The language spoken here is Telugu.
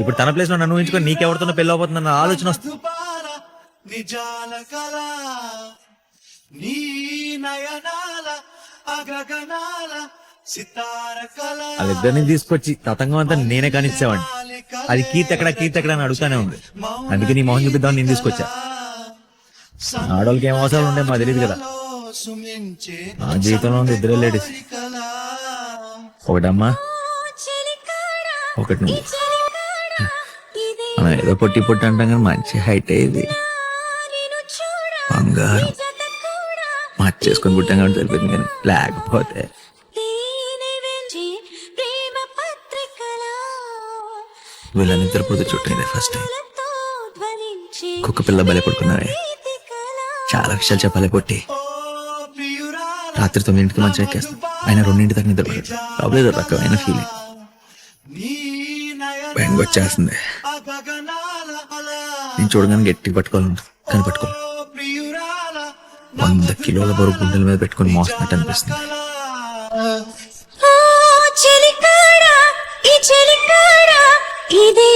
ఇప్పుడు తన ప్లేస్ లో నన్ను ఊహించుకొని నీకెవరితోనో పెళ్ళి అవబోతుందన్న ఆలోచన వస్తుంది. నిజాల కళ నీ నయనాల అగగనాల సితార కళ వాళ్ళిద్దరిని తీసుకొచ్చి తతంగం అంతా నేనే కానిచ్చేవాడిని. అది కీర్తి ఎక్కడ అని అడుగుతానే ఉంది. అందుకే నీ మొహం చూపిద్దామని నేను తీసుకొచ్చా. ఆడవాళ్ళకి ఏం అవసరాలు ఉండే మాకు తెలియదు కదా. నా జీవితంలో ఉంది ఇద్దరే లేడీస్, ఒకటమ్మా ఒకటి నువ్వు. మనం ఏదో పొట్టి అంటాం కానీ మంచి హైట్ అయ్యేది బంగారం మార్చేసుకొని పుట్టాం కాబట్టి సరిపోయింది. కానీ లేకపోతే వీళ్ళని నిద్రపోతే చుట్టూ ఫస్ట్ టైం కుక్క పిల్ల బలే పడుకున్నారే. చాలా విషయాలు చెప్పాలి పొట్టి. రాత్రి 9ంటికి మంచి ఎక్కేస్తాం, ఆయన 2ంటి దాకా నిద్రపోయాడు. రాబోయేదో రకమైన ఫీలింగ్ భయంగా వచ్చేస్తుంది. నేను చూడగానే గట్టిగా పట్టుకోవాలంటుంది కానీ పట్టుకోవాలి. 100 కిలోల బరువు గుండెల మీద పెట్టుకుని మోస్తున్నట్టు అనిపిస్తుంది. ఇదే